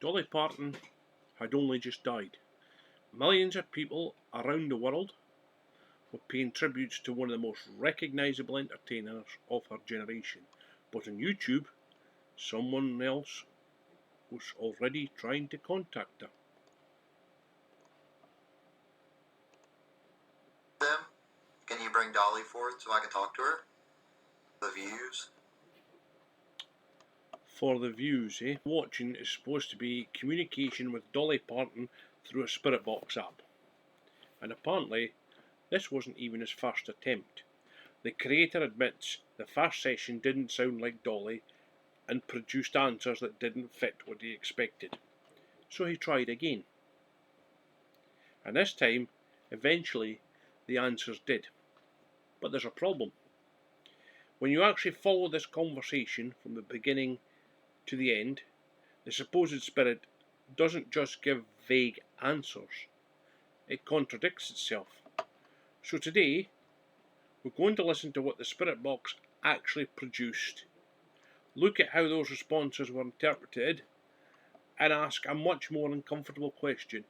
Dolly Parton had only just died. Millions of people around the world were paying tributes to one of the most recognisable entertainers of her generation. But on YouTube, someone else was already trying to contact her. Them? Can you bring Dolly forth so I can talk to her? The views? For the views, watching is supposed to be communication with Dolly Parton through a Spirit Box app. And apparently, this wasn't even his first attempt. The creator admits the first session didn't sound like Dolly and produced answers that didn't fit what he expected. So he tried again. And this time, eventually, the answers did. But there's a problem. When you actually follow this conversation from the beginning to the end, the supposed spirit doesn't just give vague answers, it contradicts itself. So today, we're going to listen to what the Spirit Box actually produced, look at how those responses were interpreted, and ask a much more uncomfortable question.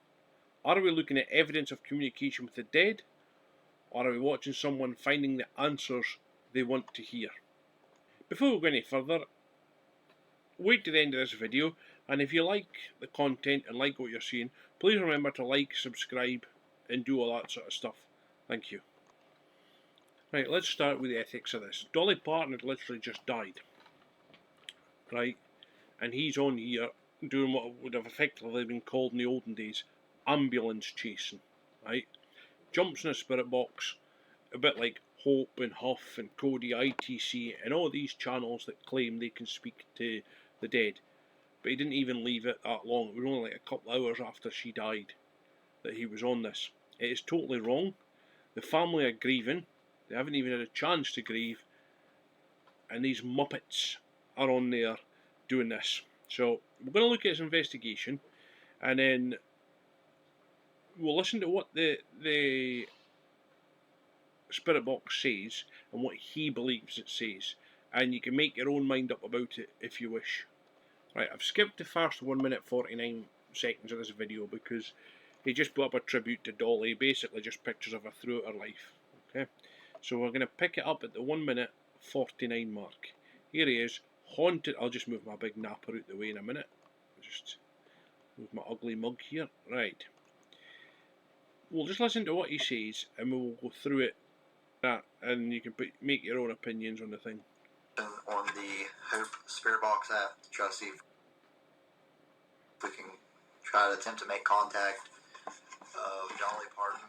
Are we looking at evidence of communication with the dead, or are we watching someone finding the answers they want to hear? Before we go any further, wait to the end of this video, and if you like the content and like what you're seeing, please remember to like, subscribe, and do all that sort of stuff. Thank you. Right, let's start with the ethics of this. Dolly Parton had literally just died. Right? And he's on here doing what would have effectively been called in the olden days ambulance chasing. Right? Jumps in a spirit box, a bit like Hope and Huff and Cody ITC and all these channels that claim they can speak to the dead. But he didn't even leave it that long. It was only like a couple of hours after she died that he was on this. It is totally wrong. The family are grieving. They haven't even had a chance to grieve. And these Muppets are on there doing this. So we're going to look at his investigation, and then we'll listen to what the Spirit Box says and what he believes it says. And you can make your own mind up about it if you wish. Right, I've skipped the first 1 minute 49 seconds of this video because he just put up a tribute to Dolly, basically just pictures of her throughout her life. Okay, so we're going to pick it up at the 1 minute 49 mark. Here he is, haunted. I'll just move my big napper out the way in a minute. Just move my ugly mug here. Right. We'll just listen to what he says and we'll go through it, and you can make your own opinions on the thing. On the Hope Spirit Box app to try to see if we can try to attempt to make contact of Dolly Parton.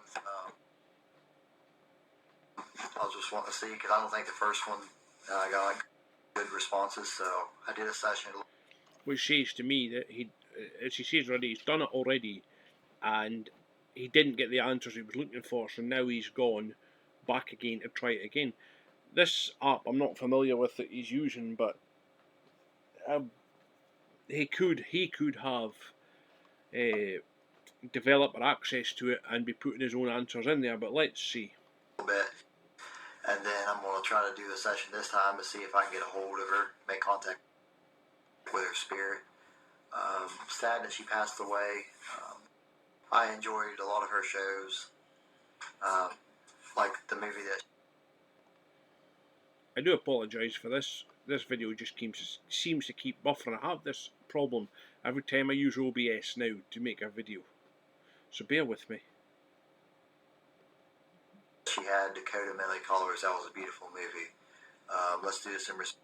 I was just wanting to see because I don't think the first one got like good responses, so I did a session. Which says to me that he, as he says already, he's done it already, and he didn't get the answers he was looking for, so now he's gone back again to try it again. This app I'm not familiar with that he's using, but he could have developer access to it and be putting his own answers in there, but let's see. A little bit, and then I'm going to try to do the session this time to see if I can get a hold of her, make contact with her spirit. Sad that she passed away. I enjoyed a lot of her shows, like the movie that. I do apologise for this. This video just seems to keep buffering. I have this problem every time I use OBS now to make a video, so bear with me. She had Dakota Millie Colors. That was a beautiful movie. Let's do this in respect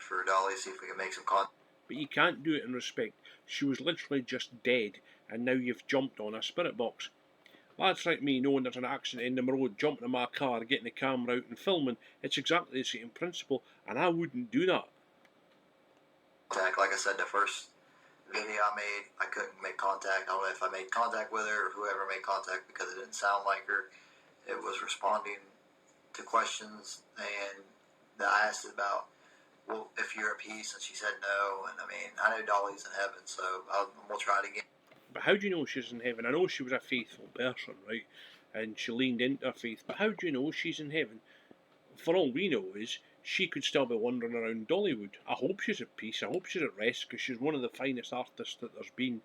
for Dolly. See if we can make some contact. But you can't do it in respect. She was literally just dead, and now you've jumped on a spirit box. That's like me knowing there's an accident in the road, jumping in my car, getting the camera out and filming. It's exactly the same principle, and I wouldn't do that. Like I said, the first video I made, I couldn't make contact. I don't know if I made contact with her or whoever made contact because it didn't sound like her. It was responding to questions, and I asked about, well, if you're at peace, and she said no. And I mean, I know Dolly's in heaven, so we'll try it again. But how do you know she's in heaven? I know she was a faithful person, right? And she leaned into her faith. But how do you know she's in heaven? For all we know is she could still be wandering around Dollywood. I hope she's at peace. I hope she's at rest, because she's one of the finest artists that there's been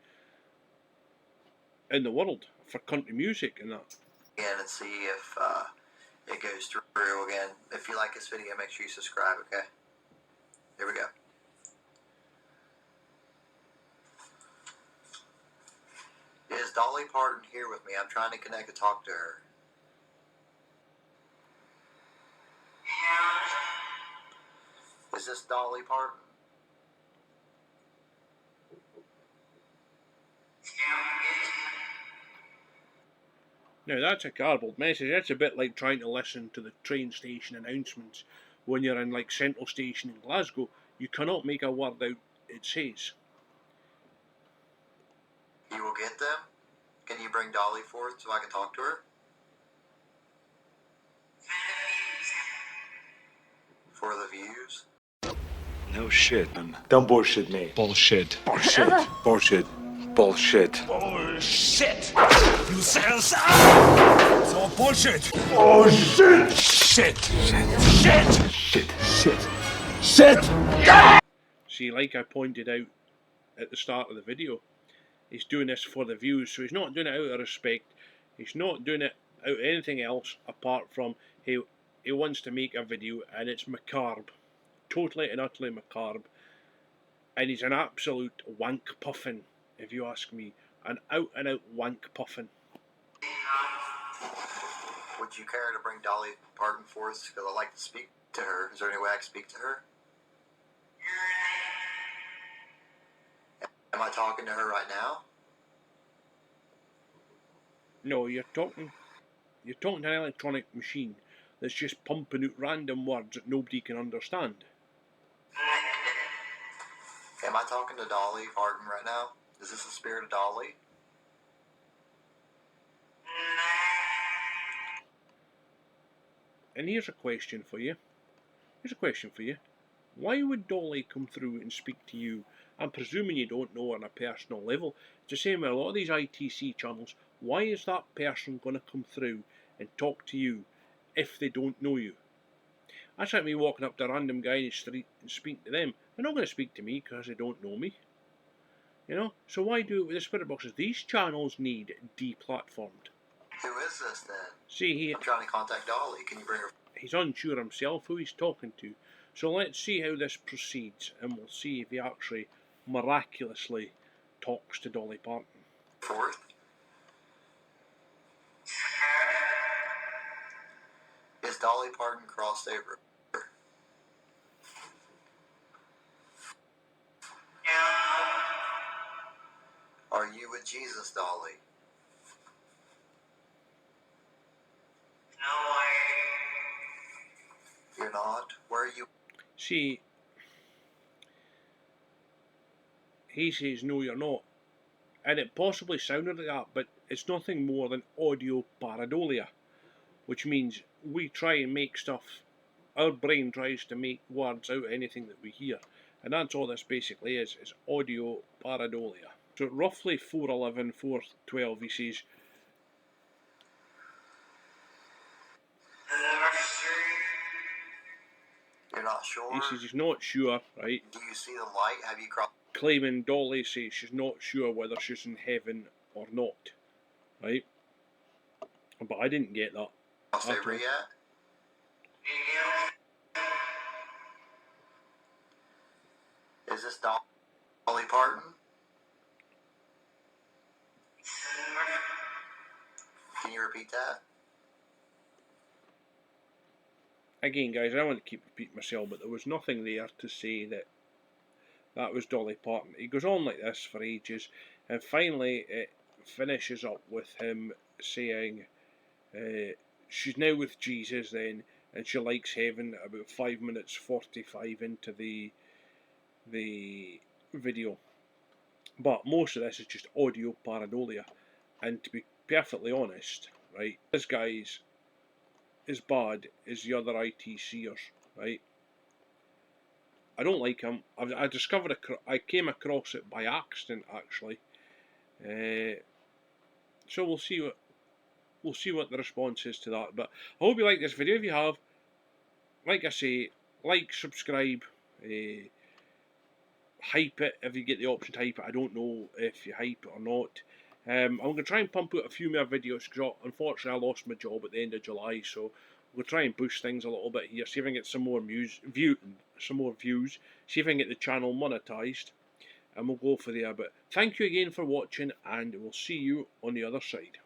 in the world for country music and that. And see if it goes through again. If you like this video, make sure you subscribe, okay? Here we go. Is Dolly Parton here with me? I'm trying to connect to talk to her. Is this Dolly Parton? Now that's a garbled message. That's a bit like trying to listen to the train station announcements when you're in like Central Station in Glasgow. You cannot make a word out it says. You will get them? Can you bring Dolly forth so I can talk to her? For the views? No shit, man. Don't bullshit me. Bullshit. Bullshit. Bullshit. Bullshit. Bullshit. You said so. It's all bullshit. Oh shit. Shit. Shit. Shit. Shit. Shit. Shit. See, like I pointed out at the start of the video, he's doing this for the views, so he's not doing it out of respect. He's not doing it out of anything else apart from he wants to make a video, and it's macabre. Totally and utterly macabre. And he's an absolute wank puffin, if you ask me. An out and out wank puffin. Would you care to bring Dolly Parton forth? Because I'd like to speak to her. Is there any way I can speak to her? Am I talking to her right now? No, you're talking to an electronic machine that's just pumping out random words that nobody can understand. Am I talking to Dolly Parton right now? Is this the spirit of Dolly? And here's a question for you. Why would Dolly come through and speak to you? I'm presuming you don't know on a personal level. It's the same with a lot of these ITC channels. Why is that person going to come through and talk to you if they don't know you? That's like me walking up to a random guy in the street and speaking to them. They're not going to speak to me because they don't know me. You know? So why do it with the spirit boxes? These channels need deplatformed. Who is this then? See, I'm trying to contact Dolly. Can you bring her? he's unsure himself who he's talking to. So let's see how this proceeds, and we'll see if he actually miraculously talks to Dolly Parton. Forth? Is Dolly Parton crossed over? Are you with Jesus, Dolly? You're not? Where are you? See, he says no you're not, and it possibly sounded like that, but it's nothing more than audio pareidolia, which means we try and make stuff, our brain tries to make words out of anything that we hear, and that's all this basically is audio pareidolia. So roughly 4:11, 4:12 he says, You're not sure? he says he's not sure, right? Do you see the light? Have you crossed Claiming Dolly says she's not sure whether she's in heaven or not, right? But I didn't get that. over yet? Is this Dolly Parton? Can you repeat that? Again, guys, I don't want to keep repeating myself, but there was nothing there to say that that was Dolly Parton. He goes on like this for ages, and finally it finishes up with him saying she's now with Jesus then, and she likes heaven about 5 minutes 45 into the video. But most of this is just audio pareidolia, and to be perfectly honest, right, this guy's as bad as the other ITCers, right? I don't like him. I discovered I came across it by accident actually. So we'll see what the response is to that. But I hope you like this video. If you have, like I say, like, subscribe, hype it if you get the option to hype it. I don't know if you hype it or not. I'm going to try and pump out a few more videos because unfortunately I lost my job at the end of July, so we'll try and boost things a little bit here, see if I can get some more views, see if I can get the channel monetized, and we'll go for there. But thank you again for watching, and we'll see you on the other side.